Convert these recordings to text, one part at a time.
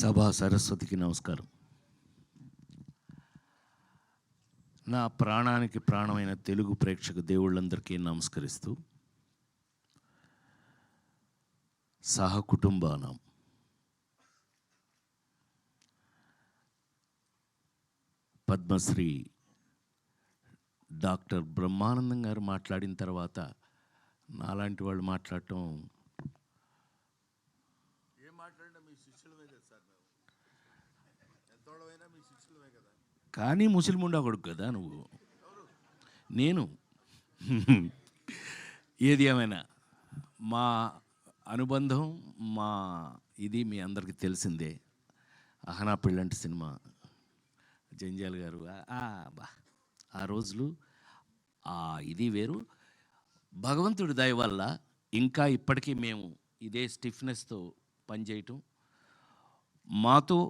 సభా సరస్వతికి నమస్కారం. నా ప్రాణానికి ప్రాణమైన తెలుగు ప్రేక్షక దేవుళ్ళందరికీ నమస్కరిస్తూ, సహకుటుంబానం పద్మశ్రీ డాక్టర్ బ్రహ్మానందం గారు మాట్లాడిన తర్వాత నాలాంటి వాళ్ళు మాట్లాడటం కానీ ముస్లిముండా కొడుకు కదా నువ్వు. నేను ఏది ఏమైనా మా అనుబంధం మా ఇది మీ అందరికీ తెలిసిందే. అహనా పెళ్ళంటి సినిమా జంజాల్ గారు బా ఆ రోజులు ఇది వేరు. భగవంతుడి దయ వల్ల ఇంకా ఇప్పటికీ మేము ఇదే స్టిఫ్నెస్తో పనిచేయటం, మాతో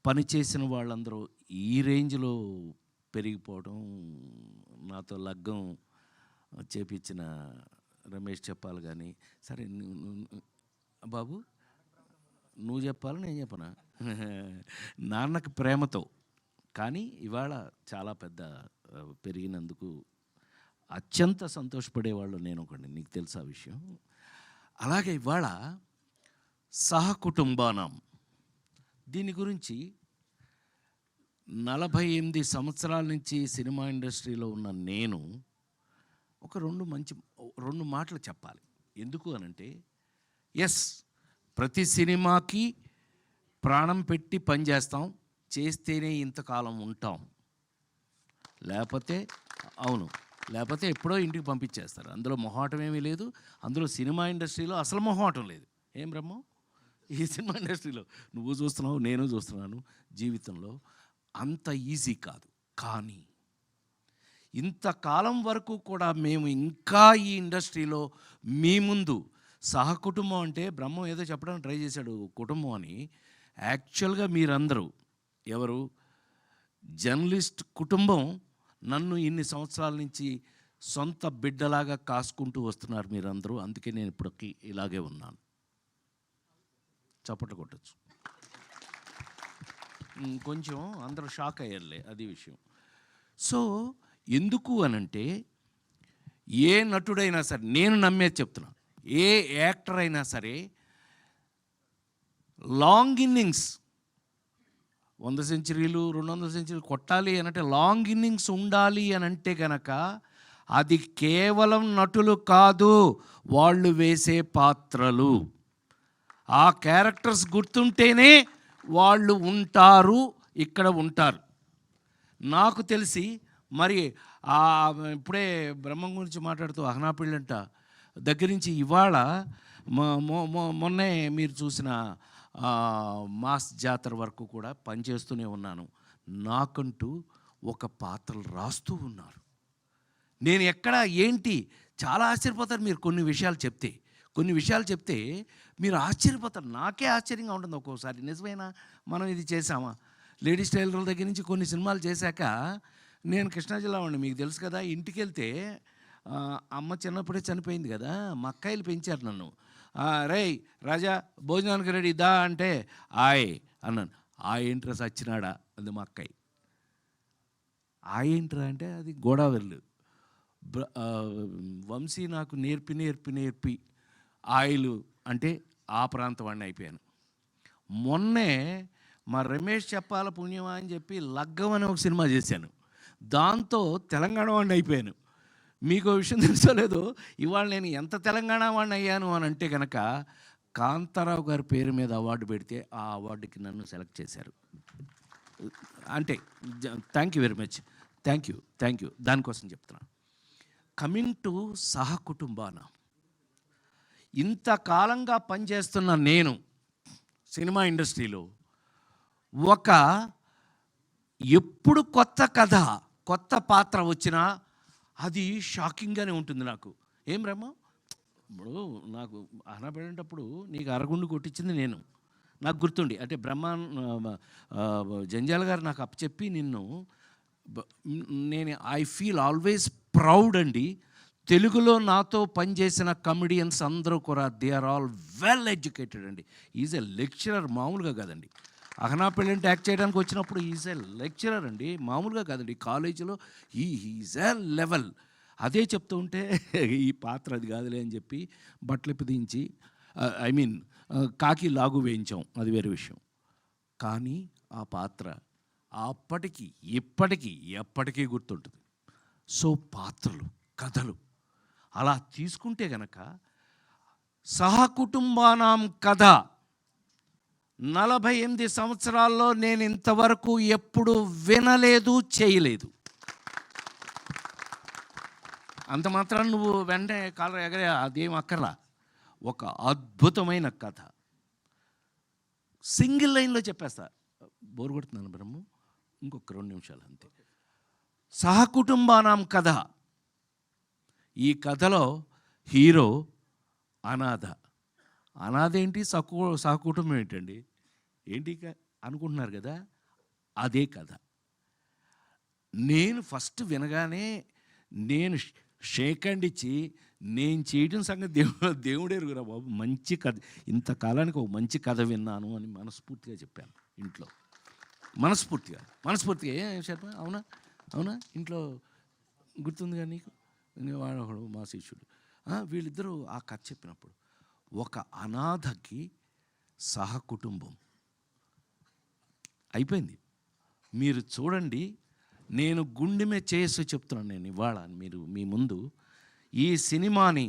పనిచేసిన వాళ్ళందరూ ఈ రేంజ్లో పెరిగిపోవడం, నాతో లగ్గం చేపించిన రమేష్ చెప్పాలి. కానీ సరే బాబు నువ్వు చెప్పాలి, నేను చెప్పనా? నాన్నకి ప్రేమతో కానీ ఇవాళ చాలా పెద్ద పెరిగినందుకు అత్యంత సంతోషపడేవాళ్ళు నేను ఒకటి, నీకు తెలుసా విషయం. అలాగే ఇవాళ సహకుటుంబానం దీని గురించి 48 సంవత్సరాల నుంచి సినిమా ఇండస్ట్రీలో ఉన్న నేను ఒక రెండు మాటలు చెప్పాలి. ఎందుకు అనంటే, ఎస్, ప్రతి సినిమాకి ప్రాణం పెట్టి పనిచేస్తాం, చేస్తేనే ఇంతకాలం ఉంటాం, లేకపోతే ఎప్పుడో ఇంటికి పంపించేస్తారు. అందులో మొహాటం ఏమీ లేదు. అందులో సినిమా ఇండస్ట్రీలో అసలు మొహాటం లేదు. ఏం బ్రహ్మం, ఈ సినిమా ఇండస్ట్రీలో నువ్వు చూస్తున్నావు, నేను చూస్తున్నాను, జీవితంలో అంత ఈజీ కాదు. కానీ ఇంతకాలం వరకు కూడా మేము ఇంకా ఈ ఇండస్ట్రీలో మీ ముందు సహకుటుంబం అంటే బ్రహ్మం ఏదో చెప్పడానికి ట్రై చేశాడు కుటుంబం అని. యాక్చువల్గా మీరందరూ ఎవరు జర్నలిస్ట్ కుటుంబం నన్ను ఇన్ని సంవత్సరాల నుంచి సొంత బిడ్డలాగా కాసుకుంటూ వస్తున్నారు మీరందరూ. అందుకే నేను ఇప్పటికి ఇలాగే ఉన్నాను. చప్పట్లు కొట్టచ్చు. కొంచెం అందరూ షాక్ అయ్యారులే, అది విషయం. సో ఎందుకు అనంటే, ఏ నటుడైనా సరే, నేను నమ్మేది చెప్తున్నా, ఏ యాక్టర్ అయినా సరే లాంగ్ ఇన్నింగ్స్ 100 సెంచరీలు 200 సెంచరీలు కొట్టాలి అనంటే లాంగ్ ఇన్నింగ్స్ ఉండాలి అనంటే కనుక అది కేవలం నటులు కాదు, వాళ్ళు వేసే పాత్రలు, ఆ క్యారెక్టర్స్ గుర్తుంటేనే వాళ్ళు ఉంటారు, ఇక్కడ ఉంటారు. నాకు తెలిసి మరి ఇప్పుడే బ్రహ్మం గురించి మాట్లాడుతూ అహనా పెళ్ళంట దగ్గర నుంచి ఇవాళ మొన్నే మీరు చూసిన మాస్ జాతర వరకు కూడా పనిచేస్తూనే ఉన్నాను. నాకంటూ ఒక పాత్రలు రాస్తూ ఉన్నారు. నేను ఎక్కడ ఏంటి చాలా ఆశ్చర్యపోతారు మీరు. కొన్ని విషయాలు చెప్తే మీరు ఆశ్చర్యపోతారు. నాకే ఆశ్చర్యంగా ఉంటుంది ఒక్కోసారి. నిజమేనా, మనం ఇది చేసామా? లేడీస్ టైలర్ల దగ్గర నుంచి కొన్ని సినిమాలు చేశాక, నేను కృష్ణా జిల్లా వాడిని, మీకు తెలుసు కదా. ఇంటికి వెళ్తే అమ్మ చిన్నప్పుడే చనిపోయింది కదా, మా అక్కాయిలు పెంచారు నన్ను. రేయ్ రాజా భోజనానికి రెడీ దా అంటే అన్నాను. ఏంట్రా సచ్చినాడా అది మా అక్కాయి. ఏంట్రా అంటే అది గోదావరిలు. వంశీ నాకు నేర్పి ఆయిలు అంటే ఆ ప్రాంతం వాడిని అయిపోయాను. మొన్నే మా రమేష్ చెప్పాల పుణ్యమా అని చెప్పి లగ్గం అని ఒక సినిమా చేశాను. దాంతో తెలంగాణ వాడిని అయిపోయాను. మీకు విషయం తెలుసోలేదో, ఇవాళ నేను ఎంత తెలంగాణ వాడిని అయ్యాను అని అంటే కనుక, కాంతారావు గారి పేరు మీద అవార్డు పెడితే ఆ అవార్డుకి నన్ను సెలెక్ట్ చేశారు. అంటే thank you very much, thank you. దానికోసం చెప్తున్నాను. కమింగ్ టు సహకుటుంబాన, ఇంతకాలంగా పనిచేస్తున్న నేను సినిమా ఇండస్ట్రీలో ఎప్పుడు కొత్త కథ కొత్త పాత్ర వచ్చినా అది షాకింగ్గానే ఉంటుంది నాకు. ఏం బ్రహ్మ, ఇప్పుడు నాకు అనబడేటప్పుడు నీకు అరగుండు కొట్టించింది నేను, నాకు గుర్తుండి. అంటే జంజాల్ గారు నాకు అప్పచెప్పి నేను ఐ ఫీల్ ఆల్వేస్ ప్రౌడ్ అండి. తెలుగులో నాతో పనిచేసిన కమెడియన్స్ అందరూ కూడా they are all well educated అండి. ఈజ్ ఎ లెక్చరర్, మామూలుగా కాదండి. అహనా పెళ్ళంటే యాక్ట్ చేయడానికి వచ్చినప్పుడు ఈజ్ ఎ లెక్చరర్ అండి, మామూలుగా కాదండి. కాలేజీలో ఈజ్ ఎ లెవెల్. అదే చెప్తూ ఉంటే ఈ పాత్ర అది కాదులే అని చెప్పి బట్టలు దించి ఐ మీన్ కాకి లాగు వేయించాం, అది వేరే విషయం. కానీ ఆ పాత్ర అప్పటికి ఇప్పటికీ ఎప్పటికీ గుర్తుంటుంది. సో పాత్రలు, కథలు అలా తీసుకుంటే గనక సహకుటుంబానాం కథ 48 సంవత్సరాల్లో నేను ఇంతవరకు ఎప్పుడు వినలేదు, చేయలేదు. అంత మాత్రం నువ్వు వెంటనే కాలర్ ఎగరే అదేం అక్కర్లా. ఒక అద్భుతమైన కథ సింగిల్ లైన్లో చెప్పేస్తా. బోరు కొడుతున్నాను బ్రహ్మ, ఇంకొక 2 నిమిషాలు అంతే. సహకుటుంబానాం కథ. ఈ కథలో హీరో అనాథ. అనాథ ఏంటి, సహకుటుంబం ఏంటండి, ఏంటి అనుకుంటున్నారు కదా, అదే కథ. నేను ఫస్ట్ వినగానే నేను షేక్ హ్యాండ్ ఇచ్చి నేను చేయడం సంగతి దేవుడే ఎరుగురా బాబు, మంచి కథ, ఇంతకాలానికి ఒక మంచి కథ విన్నాను అని మనస్ఫూర్తిగా చెప్పాను ఇంట్లో. మనస్ఫూర్తిగా ఏం శర్మ, అవునా ఇంట్లో గుర్తుందిగా నీకు, వాడు మా శిష్యుడు. వీళ్ళిద్దరూ ఆ కథ చెప్పినప్పుడు ఒక అనాథకి సహకుటుంబం అయిపోయింది. మీరు చూడండి, నేను గుండె మీద చేసి చెప్తున్నాను నేను ఇవాళ మీరు మీ ముందు. ఈ సినిమాని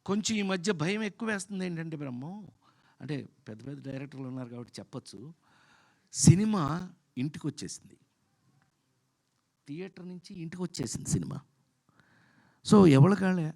కొంచెం ఈ మధ్య భయం ఎక్కువ వేస్తుంది. ఏంటంటే బ్రహ్మం, అంటే పెద్ద పెద్ద డైరెక్టర్లు ఉన్నారు కాబట్టి చెప్పచ్చు, సినిమా ఇంటికి వచ్చేసింది, థియేటర్ నుంచి ఇంటికి వచ్చేసింది సినిమా. సో ఎవరికాళ్ళే